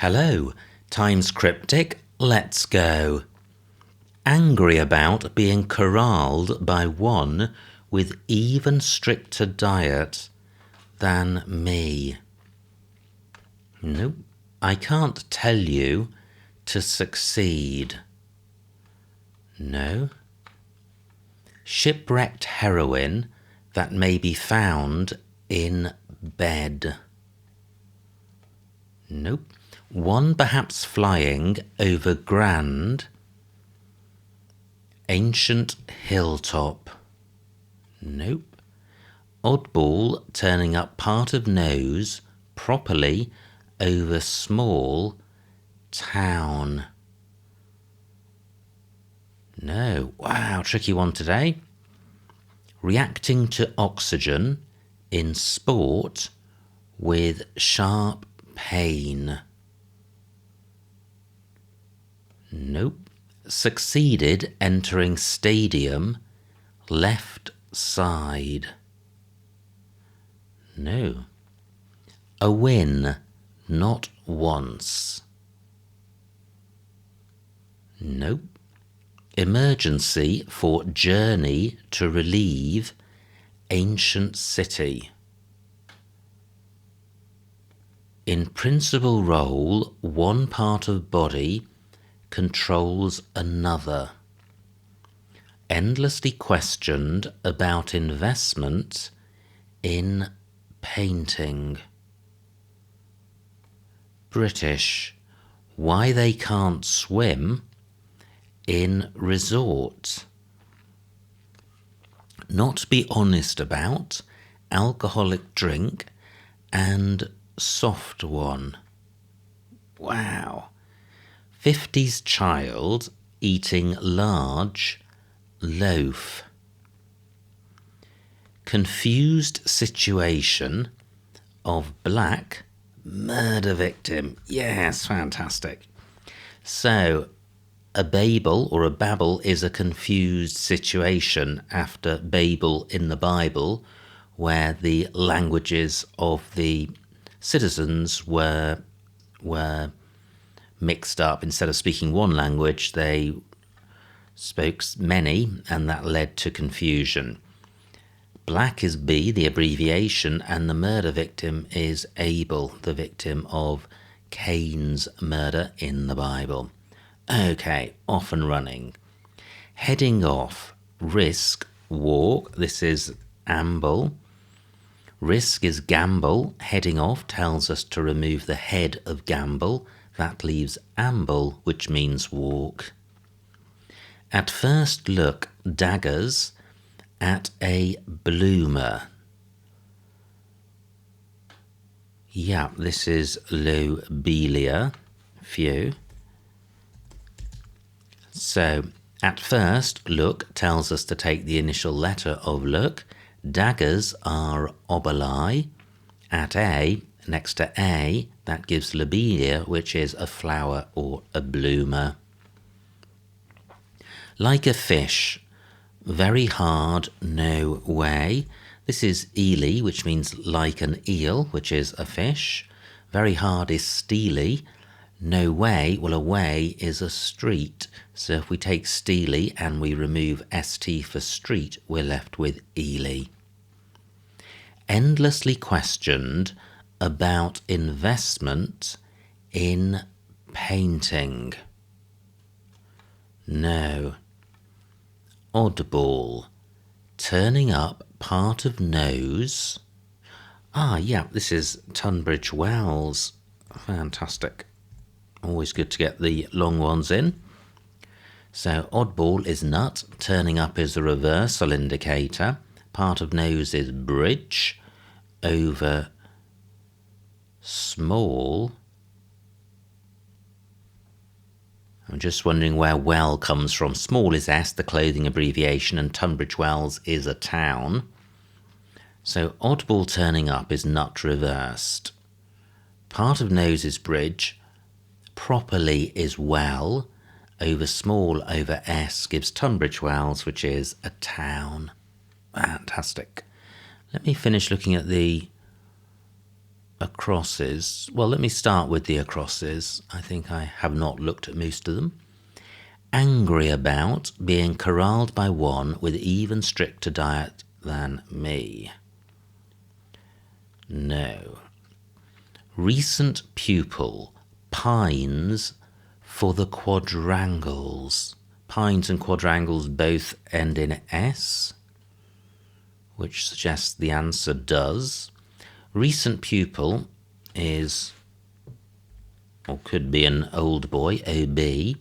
Hello, Times Cryptic, let's go. Angry about being corralled by one with even stricter diet than me. Nope, I can't tell you to succeed. No. Shipwrecked heroine that may be found in bed. Nope. One perhaps flying over grand, ancient hilltop. Nope. Oddball turning up part of nose properly over small town. No. Wow, tricky one today. Reacting to oxygen in sport with sharp pain. Nope. Succeeded entering stadium left side. No. A win, not once. Nope. Emergency for journey to relieve ancient city. In principal role, one part of body controls another. Endlessly questioned about investment in painting. British, why they can't swim in resort. Not be honest about alcoholic drink and soft one. Wow. 50s child eating large loaf. Confused situation of black murder victim. Yes, fantastic. So, a Babel or a Babel is a confused situation after Babel in the Bible, where the languages of the citizens were mixed up. Instead of speaking one language, they spoke many, and that led to confusion. Black is B, the abbreviation, and the murder victim is Abel, the victim of Cain's murder in the Bible. Okay, off and running. Heading off, risk, walk, this is amble. Risk is gamble, heading off tells us to remove the head of gamble. That leaves amble, which means walk. At first look, daggers at a bloomer. Yeah, this is lobelia, few. So, at first look tells us to take the initial letter of look. Daggers are oboli. At A, next to A, that gives lobelia, which is a flower or a bloomer. Like a fish, very hard, no way. This is eely, which means like an eel, which is a fish. Very hard is steely. No way, well, a way is a street. So if we take steely and we remove st for street, we're left with ely. Endlessly questioned about investment in painting. No. Oddball, turning up part of nose. Ah, yeah, this is Tunbridge Wells. Fantastic. Always good to get the long ones in. So oddball is nut, turning up is a reversal indicator. Part of nose is bridge, over small. I'm just wondering where well comes from. Small is S, the clothing abbreviation, and Tunbridge Wells is a town. So oddball turning up is nut reversed. Part of nose is bridge. Properly is well. Over small over S gives Tunbridge Wells, which is a town. Fantastic. Let me finish looking at the acrosses. Well, let me start with the acrosses. I think I have not looked at most of them. Angry about being corralled by one with even stricter diet than me. No. Recent pupil pines for the quadrangles. Pines and quadrangles both end in S, which suggests the answer does. Recent pupil is, or could be, an old boy, OB.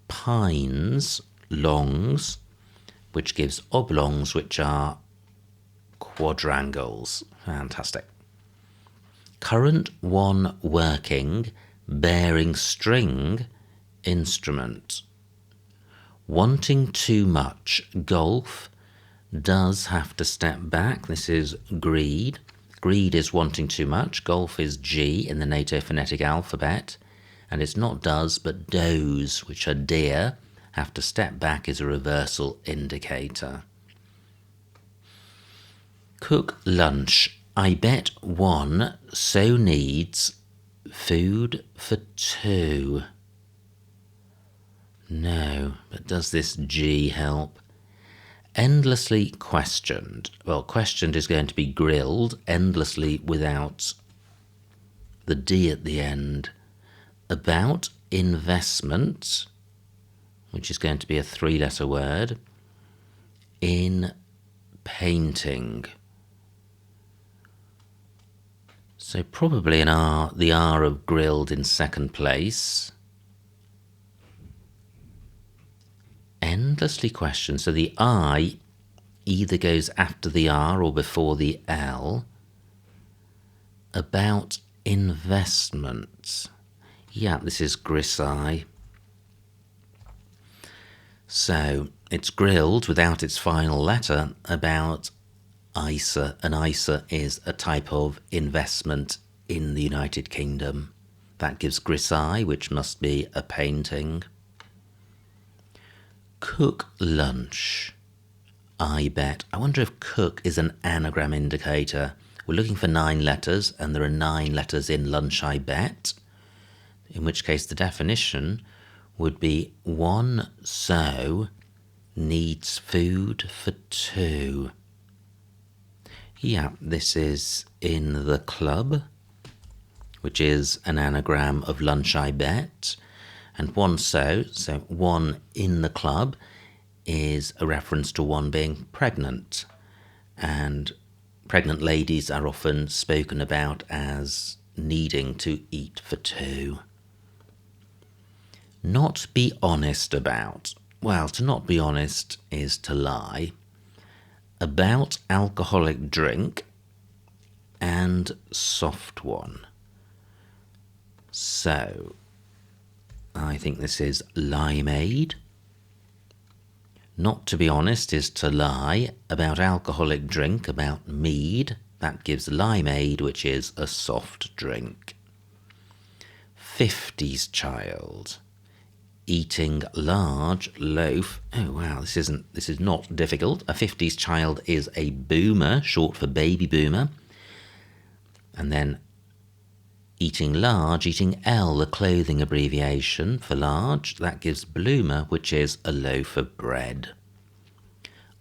Pines, longs, which gives oblongs, which are quadrangles. Fantastic. Current one working, bearing string, instrument. Wanting too much, golf, does have to step back. This is greed. Greed is wanting too much. Golf is G in the NATO phonetic alphabet. And it's not does, but does, which are dear. Have to step back is a reversal indicator. Cook lunch. I bet one so needs food for two. No, but does this G help? Endlessly questioned. Well, questioned is going to be grilled, endlessly without the D at the end. About investment, which is going to be a three-letter word, in painting. So probably an R, the R of grilled in second place. Endlessly questioned. So the I either goes after the R or before the L. About investment. Yeah, this is grisai. So it's grilled without its final letter about ISA. An ISA is a type of investment in the United Kingdom. That gives grisai, which must be a painting. Cook lunch. I bet. I wonder if cook is an anagram indicator. We're looking for 9 letters, and there are 9 letters in lunch, I bet. In which case the definition would be one so needs food for two. Yeah, this is in the club, which is an anagram of lunch, I bet. And one so one in the club is a reference to one being pregnant. And pregnant ladies are often spoken about as needing to eat for two. Not be honest about. Well, to not be honest is to lie. About alcoholic drink and soft one. So, I think this is limeade. Not to be honest is to lie. About alcoholic drink, about mead. That gives limeade, which is a soft drink. 50s child. Eating large loaf. Oh wow, this is not difficult. A 50s child is a boomer, short for baby boomer. And then eating large, eating L, the clothing abbreviation for large. That gives bloomer, which is a loaf of bread.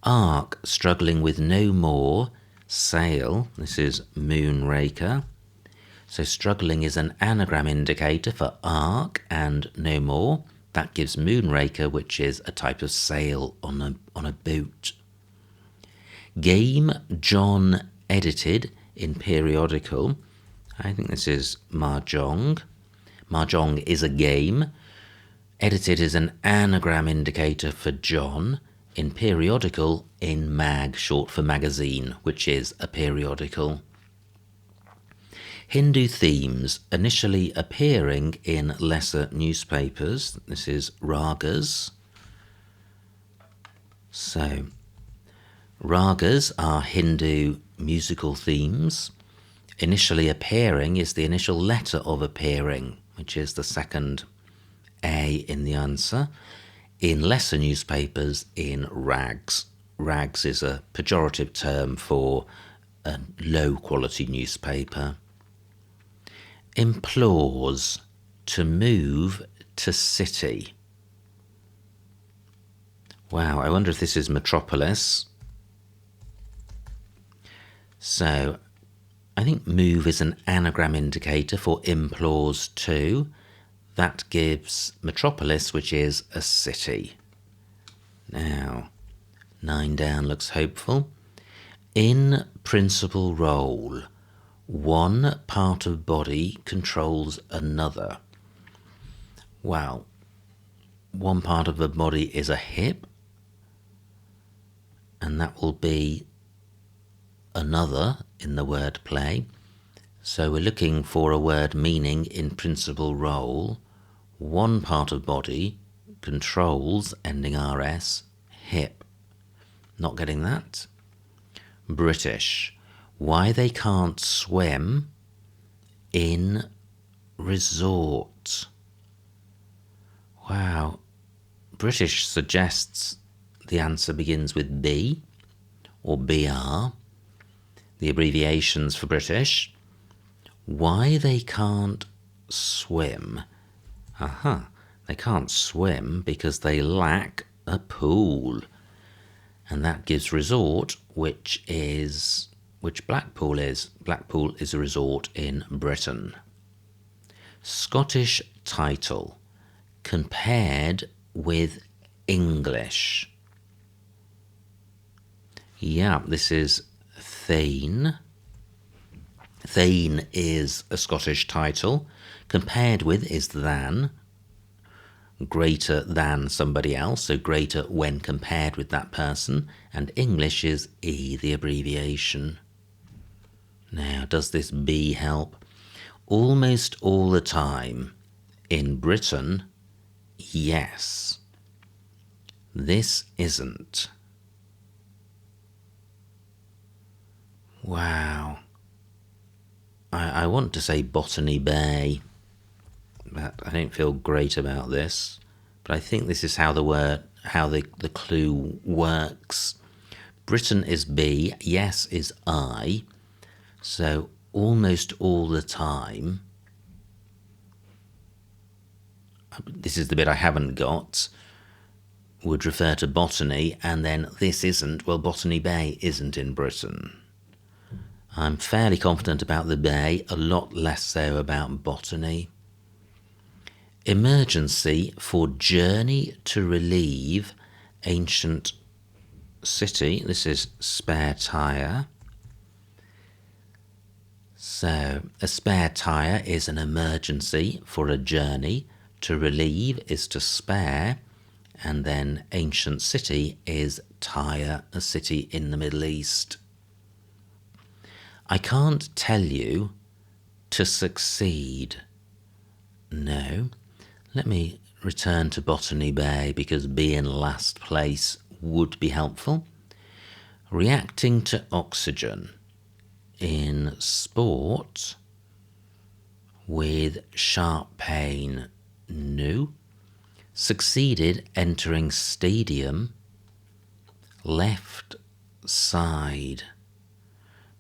Arc, struggling with no more. Sail, this is moonraker. So struggling is an anagram indicator for arc and no more. That gives moonraker, which is a type of sail on a boat. Game John edited in periodical. I think this is mahjong. Mahjong is a game. Edited is an anagram indicator for John. In periodical, in mag, short for magazine, which is a periodical. Hindu themes initially appearing in lesser newspapers. This is ragas. So, ragas are Hindu musical themes. Initially appearing is the initial letter of appearing, which is the second A in the answer. In lesser newspapers, in rags. Rags is a pejorative term for a low quality newspaper. implores to move to city. Wow, I wonder if this is metropolis. So I think move is an anagram indicator for implores to. That gives metropolis, which is a city. Now, 9 down looks hopeful. In principal role, one part of body controls another. Well, one part of the body is a hip, and that will be another in the word play. So we're looking for a word meaning in principal role. One part of body controls, ending RS, hip. Not getting that. British. Why they can't swim in resort. Wow. British suggests the answer begins with B or BR. The abbreviations for British. Why they can't swim. They can't swim because they lack a pool. And that gives resort, which Blackpool is. Blackpool is a resort in Britain. Scottish title, compared with English. Yeah, this is Thane. Thane is a Scottish title. Compared with is than. Greater than somebody else, so greater when compared with that person. And English is E, the abbreviation. Now, does this B help? Almost all the time. In Britain, yes. This isn't. Wow. I want to say Botany Bay, but I don't feel great about this. But I think this is how the clue works. Britain is B, yes is I, so almost all the time. This is the bit I haven't got. Would refer to botany, and then this isn't. Well, Botany Bay isn't in Britain. I'm fairly confident about the bay, a lot less so about botany. Emergency for journey to relieve ancient city. This is spare tyre. So a spare tyre is an emergency for a journey. To relieve is to spare. And then ancient city is Tyre, a city in the Middle East. I can't tell you to succeed. No. Let me return to Botany Bay because being last place would be helpful. Reacting to oxygen in sport with sharp pain. No. Succeeded entering stadium left side.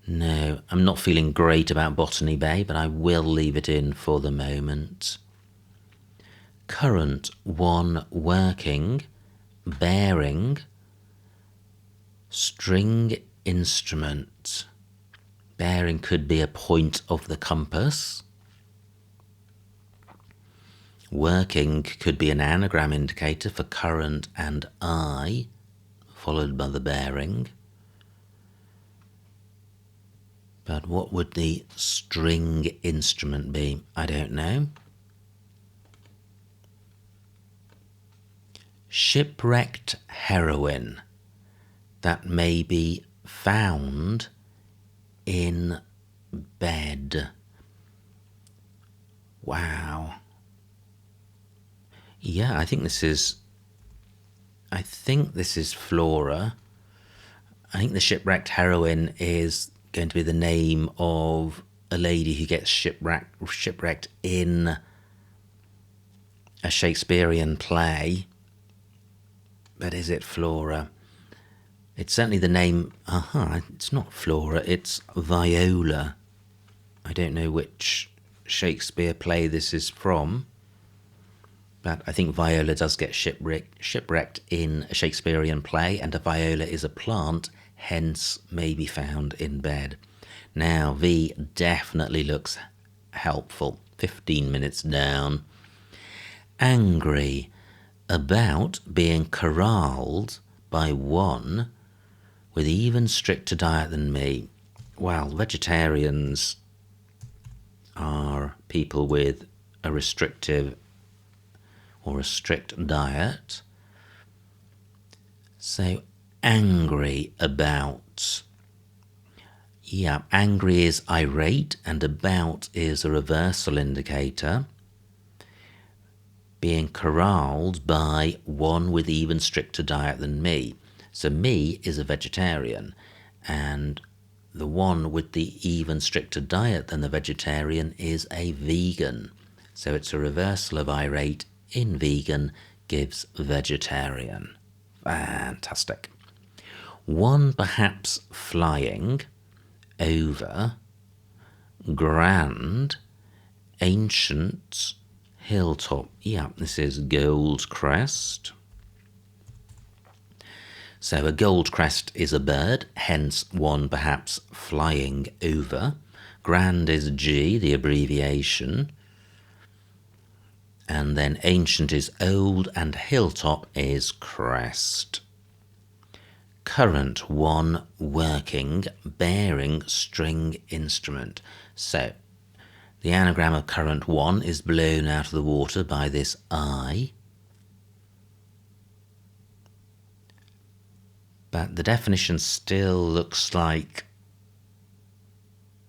No, I'm not feeling great about Botany Bay, but I will leave it in for the moment. Current one working, bearing, string instrument. Bearing could be a point of the compass. Working could be an anagram indicator for current and I, followed by the bearing. But what would the string instrument be? I don't know. Shipwrecked heroine that may be found in bed. Wow. Yeah, I think this is Flora. I think the shipwrecked heroine is going to be the name of a lady who gets shipwrecked in a Shakespearean play. But is it Flora? It's certainly the name. It's not Flora, it's Viola. I don't know which Shakespeare play this is from, but I think viola does get shipwrecked in a Shakespearean play, and a viola is a plant, hence may be found in bed. Now, V definitely looks helpful. 15 minutes down. Angry about being corralled by one with even stricter diet than me. Well, vegetarians are people with a restrictive or a strict diet. So, angry about. Yeah, angry is irate and about is a reversal indicator. Being corralled by one with even stricter diet than me. So me is a vegetarian, and the one with the even stricter diet than the vegetarian is a vegan. So it's a reversal of irate in vegan gives vegetarian. Fantastic. One perhaps flying over grand ancient hilltop. Yeah, this is gold crest. So a gold crest is a bird, hence one perhaps flying over. Grand is G, the abbreviation. And then ancient is old and hilltop is crest. Current, one working, bearing string instrument. So the anagram of current one is blown out of the water by this I. But the definition still looks like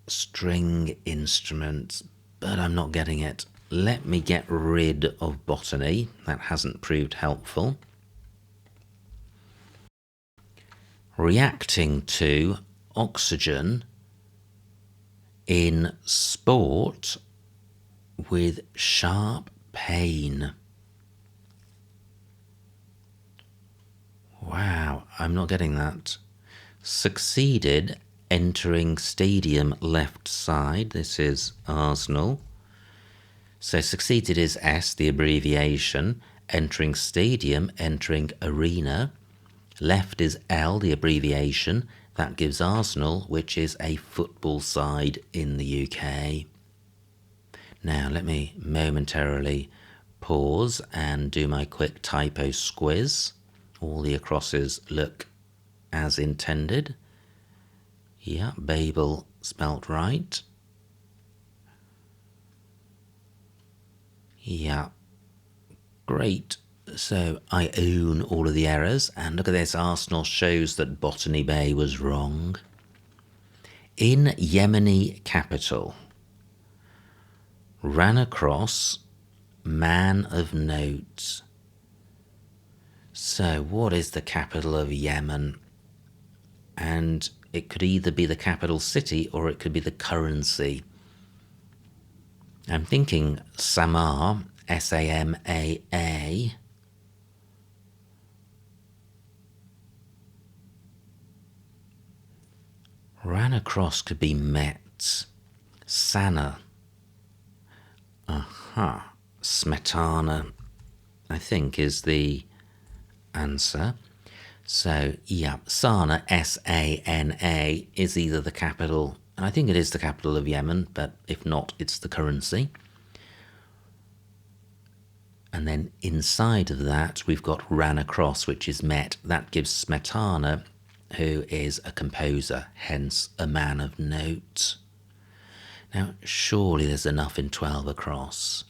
string instruments, but I'm not getting it. Let me get rid of botany. That hasn't proved helpful. Reacting to oxygen in sport with sharp pain. Wow, I'm not getting that. Succeeded entering stadium left side. This is Arsenal. So succeeded is S, the abbreviation. Entering stadium, entering arena. Left is L, the abbreviation. That gives Arsenal, which is a football side in the UK. Now let me momentarily pause and do my quick typo squiz. All the acrosses look as intended. Yeah, Babel spelt right. Yeah, great. So I own all of the errors, and look at this, Arsenal shows that Botany Bay was wrong. In Yemeni capital, ran across man of note. So what is the capital of Yemen? And it could either be the capital city or it could be the currency. I'm thinking Samaa, S-A-M-A-A. Ran across could be met. Sana. Smetana, I think, is the answer. So, yeah, Sana, S-A-N-A, is either the capital, and I think it is the capital of Yemen, but if not, it's the currency. And then inside of that, we've got ran across, which is met. That gives Smetana, who is a composer, hence a man of note. Now, surely there's enough in 12 across.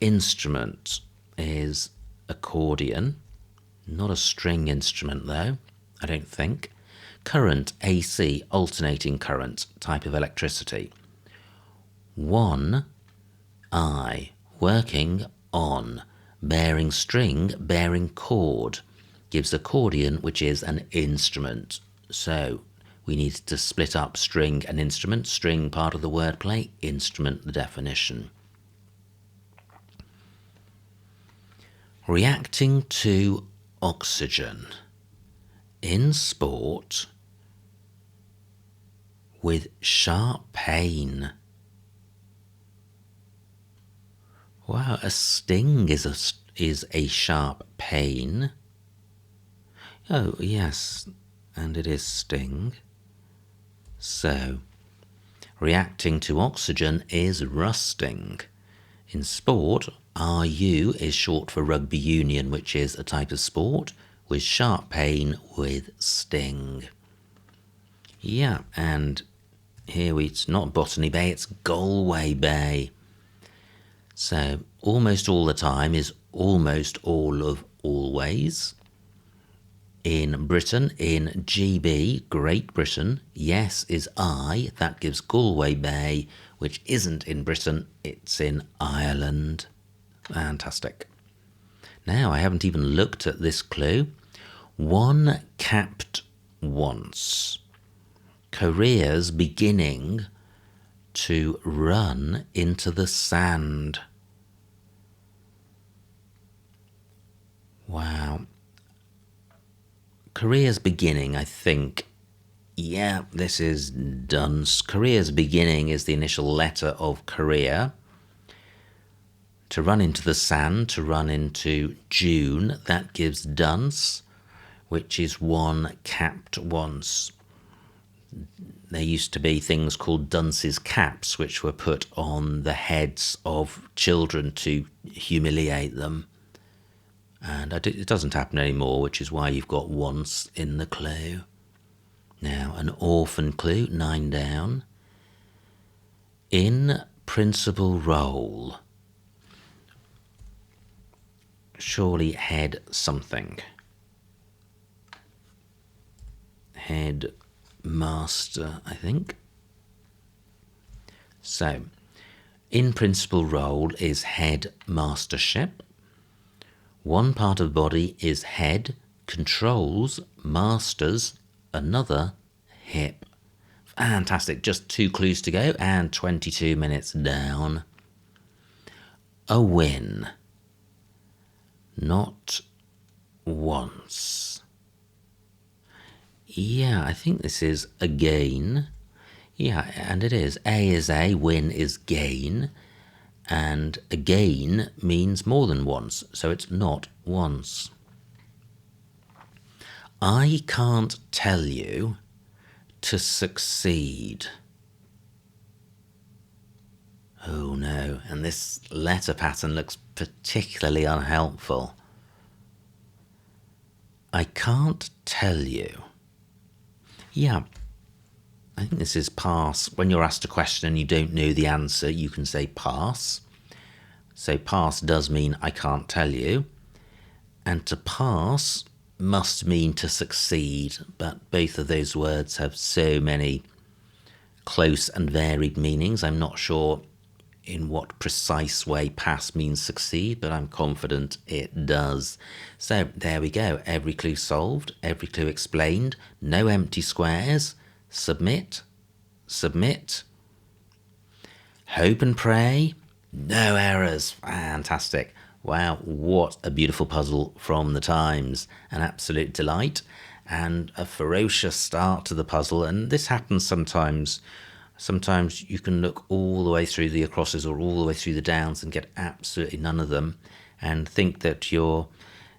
Instrument is accordion. Not a string instrument, though, I don't think. Current, AC, alternating current, type of electricity. One, I, working on, bearing string, bearing chord, gives accordion, which is an instrument. So we need to split up string and instrument. String, part of the wordplay, instrument, the definition. Reacting to oxygen in sport with sharp pain. Wow, a sting is a sharp pain. Oh, yes, and it is sting. So, reacting to oxygen is rusting. In sport, RU is short for rugby union, which is a type of sport with sharp pain with sting. Yeah, and here it's not Botany Bay, it's Galway Bay. So almost all the time is almost all of always. In Britain, in GB, Great Britain, yes is I, that gives Galway Bay, which isn't in Britain, it's in Ireland. Fantastic. Now, I haven't even looked at this clue. One capped once. Careers beginning to run into the sand. Wow. Careers beginning, I think. Yeah, this is dunce. Careers beginning is the initial letter of career. To run into the sand, to run into June, that gives dunce, which is one capped once. There used to be things called dunce's caps, which were put on the heads of children to humiliate them. And it doesn't happen anymore, which is why you've got once in the clue. Now, an orphan clue, 9 down. In principal role. Surely head something. Head master, I think. So, in principal role is head mastership. One part of body is head, controls, masters, another hip. Fantastic, just 2 clues to go and 22 minutes down. A win. Not once. Yeah, I think this is a gain. Yeah, and it is. A is a, win is gain. And a gain means more than once, so it's not once. I can't tell you to succeed. Oh no, and this letter pattern looks particularly unhelpful. I can't tell you. Yeah, I think this is pass. When you're asked a question and you don't know the answer, you can say pass. So pass does mean I can't tell you. And to pass must mean to succeed, but both of those words have so many close and varied meanings. I'm not sure in what precise way pass means succeed, but I'm confident it does. So there we go. Every clue solved, every clue explained, no empty squares. Submit, submit. Hope and pray, no errors. Fantastic. Wow, what a beautiful puzzle from the Times. An absolute delight and a ferocious start to the puzzle. And this happens sometimes. Sometimes you can look all the way through the acrosses or all the way through the downs and get absolutely none of them and think that you're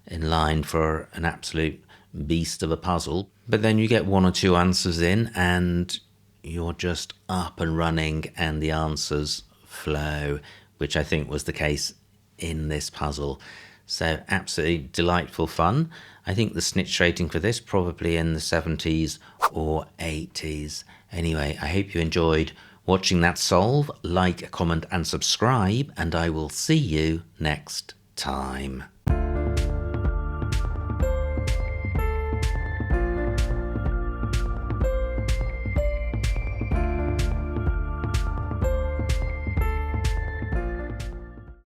in line for an absolute beast of a puzzle. But then you get 1 or 2 answers in and you're just up and running and the answers flow, which I think was the case in this puzzle. So absolutely delightful fun. I think the snitch rating for this probably in the 70s or 80s. Anyway, I hope you enjoyed watching that solve. Like, comment and subscribe, and I will see you next time.